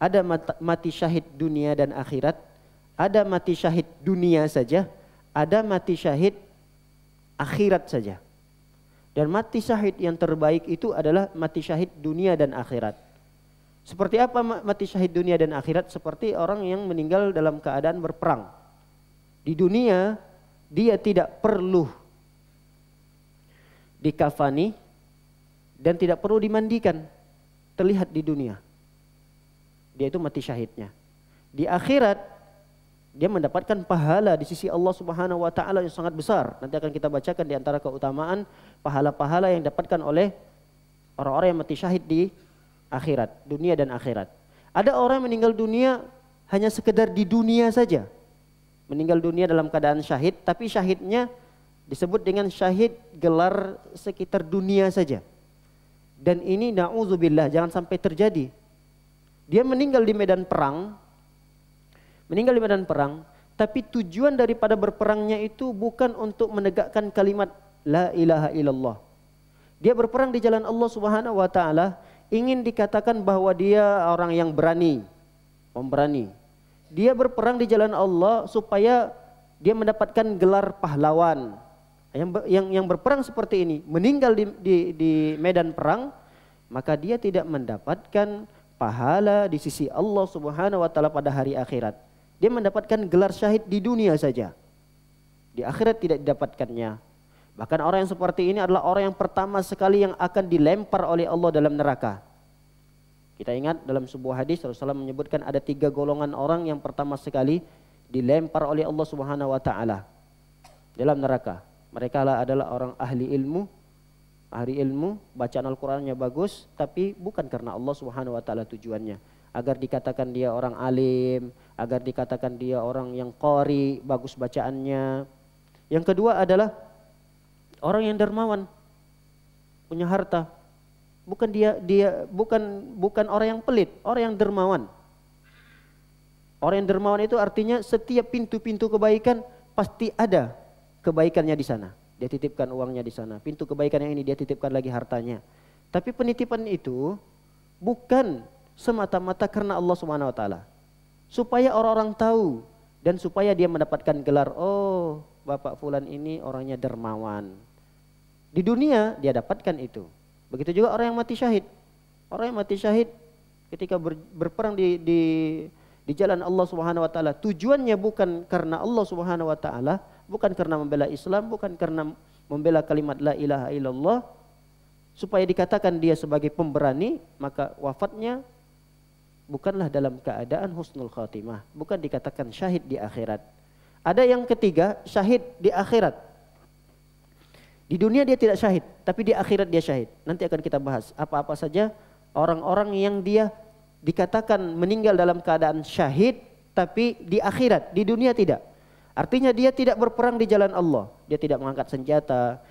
Ada mati syahid dunia dan akhirat, ada mati syahid dunia saja, ada mati syahid akhirat saja. Dan mati syahid yang terbaik itu adalah mati syahid dunia dan akhirat. Seperti apa mati syahid dunia dan akhirat? Seperti orang yang meninggal dalam keadaan berperang. Di dunia dia tidak perlu dikafani dan tidak perlu dimandikan, terlihat di dunia. Dia itu mati syahidnya. Di akhirat dia mendapatkan pahala di sisi Allah Subhanahu wa taala yang sangat besar. Nanti akan kita bacakan di antara keutamaan pahala-pahala yang didapatkan oleh orang-orang yang mati syahid di akhirat, dunia dan akhirat. Ada orang yang meninggal dunia hanya sekedar di dunia saja. Meninggal dunia dalam keadaan syahid, tapi syahidnya disebut dengan syahid gelar sekitar dunia saja. Dan ini na'udzubillah, jangan sampai terjadi. Dia meninggal di medan perang, tapi tujuan daripada berperangnya itu bukan untuk menegakkan kalimat la ilaha illallah. Dia berperang di jalan Allah Subhanahu wa taala, ingin dikatakan bahwa dia orang yang berani, pemberani. Dia berperang di jalan Allah supaya dia mendapatkan gelar pahlawan. Yang berperang seperti ini meninggal di medan perang, maka dia tidak mendapatkan pahala di sisi Allah Subhanahu wa taala pada hari akhirat. Dia mendapatkan gelar syahid di dunia saja. Di akhirat tidak didapatkannya. Bahkan orang yang seperti ini adalah orang yang pertama sekali yang akan dilempar oleh Allah dalam neraka. Kita ingat dalam sebuah hadis Rasulullah menyebutkan ada 3 golongan orang yang pertama sekali dilempar oleh Allah Subhanahu wa taala dalam neraka. Mereka adalah orang ahli ilmu, bacaan Al-Qur'annya bagus, tapi bukan karena Allah Subhanahu wa taala tujuannya. Agar dikatakan dia orang alim, agar dikatakan dia orang yang qari, bagus bacaannya. Yang kedua adalah orang yang dermawan, punya harta. Bukan orang yang pelit, orang yang dermawan. Orang yang dermawan itu artinya setiap pintu-pintu kebaikan pasti ada kebaikannya di sana. Dia titipkan uangnya di sana. Pintu kebaikan yang ini dia titipkan lagi hartanya. Tapi penitipan itu bukan semata-mata karena Allah Subhanahu wa taala. Supaya orang-orang tahu dan supaya dia mendapatkan gelar, oh, Bapak fulan ini orangnya dermawan. Di dunia dia dapatkan itu. Begitu juga orang yang mati syahid. Orang yang mati syahid ketika berperang di jalan Allah Subhanahu wa taala, tujuannya bukan karena Allah Subhanahu wa taala, bukan karena membela Islam, bukan karena membela kalimat la ilaha illallah, supaya dikatakan dia sebagai pemberani, maka wafatnya bukanlah dalam keadaan husnul khatimah, bukan dikatakan syahid di akhirat. Ada yang ketiga, syahid di akhirat. Di dunia dia tidak syahid, tapi di akhirat dia syahid. Nanti akan kita bahas apa-apa saja orang-orang yang dia dikatakan meninggal dalam keadaan syahid, tapi di akhirat, di dunia tidak. Artinya dia tidak berperang di jalan Allah, dia tidak mengangkat senjata,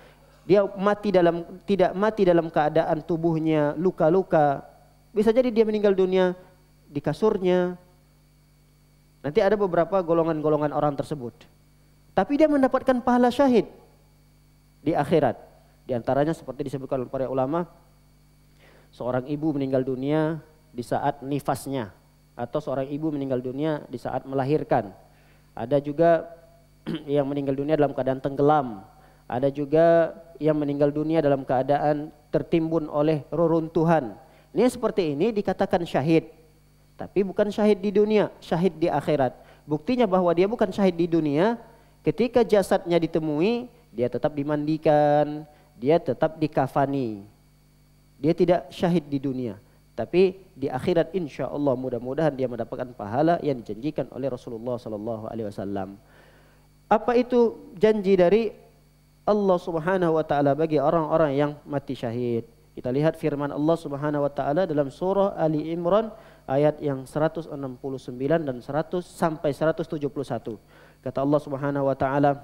dia tidak mati dalam keadaan tubuhnya luka-luka. Bisa jadi dia meninggal dunia di kasurnya. Nanti ada beberapa golongan-golongan orang tersebut. Tapi dia mendapatkan pahala syahid di akhirat. Di antaranya seperti disebutkan oleh para ulama, seorang ibu meninggal dunia di saat nifasnya, atau seorang ibu meninggal dunia di saat melahirkan. Ada juga yang meninggal dunia dalam keadaan tenggelam. Ada juga yang meninggal dunia dalam keadaan tertimbun oleh reruntuhan. Ini seperti ini dikatakan syahid. Tapi bukan syahid di dunia, syahid di akhirat. Buktinya bahwa dia bukan syahid di dunia, ketika jasadnya ditemui, dia tetap dimandikan, dia tetap dikafani. Dia tidak syahid di dunia. Tapi di akhirat insya Allah mudah-mudahan dia mendapatkan pahala yang dijanjikan oleh Rasulullah SAW. Apa itu janji dari Allah Subhanahu wa taala bagi orang-orang yang mati syahid? Kita lihat firman Allah Subhanahu wa taala dalam surah Ali Imran ayat yang 169 dan 100 sampai 171. Kata Allah Subhanahu wa taala,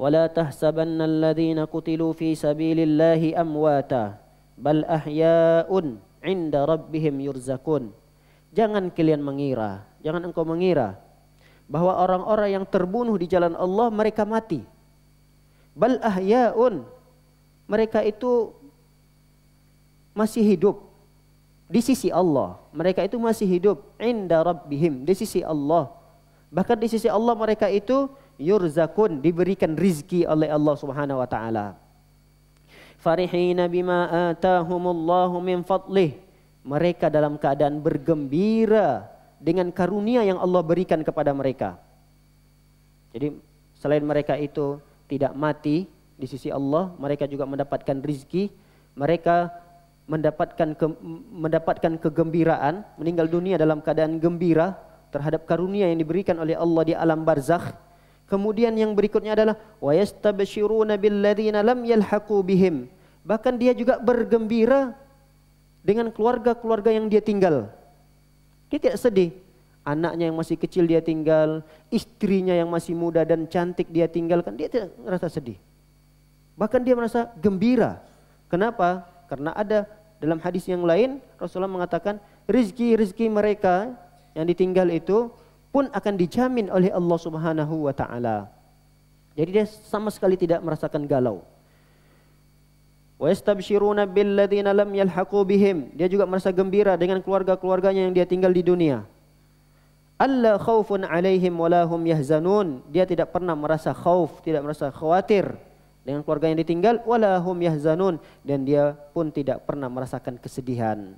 "Wala tahsabanna alladhina qutilu fi sabilillahi amwata, bal ahya'un 'inda rabbihim yurzakun." Jangan kalian mengira, jangan engkau mengira bahwa orang-orang yang terbunuh di jalan Allah mereka mati. Bal ahya'un, mereka itu masih hidup. di sisi Allah. Mereka itu masih hidup inda rabbihim, di sisi Allah. Bahkan di sisi Allah mereka itu yurzakun, diberikan rizki oleh Allah Subhanahu wa taala. Farihina bima atahumullahu min fadlih. Mereka dalam keadaan bergembira dengan karunia yang Allah berikan kepada mereka. Jadi selain mereka itu tidak mati di sisi Allah, mereka juga mendapatkan rizki, mereka mendapatkan kegembiraan, meninggal dunia dalam keadaan gembira terhadap karunia yang diberikan oleh Allah di alam barzakh. Kemudian yang berikutnya adalah wa yastabshiruna billadzina lam yalhaqu bihim. Bahkan dia juga bergembira dengan keluarga-keluarga yang dia tinggal. Dia tidak sedih. Anaknya yang masih kecil dia tinggal, istrinya yang masih muda dan cantik dia tinggalkan, dia tidak merasa sedih. Bahkan dia merasa gembira. Kenapa? Karena ada dalam hadis yang lain Rasulullah mengatakan rizki-rizki mereka yang ditinggal itu pun akan dijamin oleh Allah Subhanahu wa taala. Jadi dia sama sekali tidak merasakan galau. Wa yastabshiruna billadzina lam yalhaqu bihim. Dia juga merasa gembira dengan keluarga-keluarganya yang dia tinggal di dunia. Alla khaufun alaihim wala hum yahzanun. Dia tidak pernah merasa khauf, tidak merasa khawatir dengan keluarga yang ditinggal, wala hum yahzanun, dan dia pun tidak pernah merasakan kesedihan.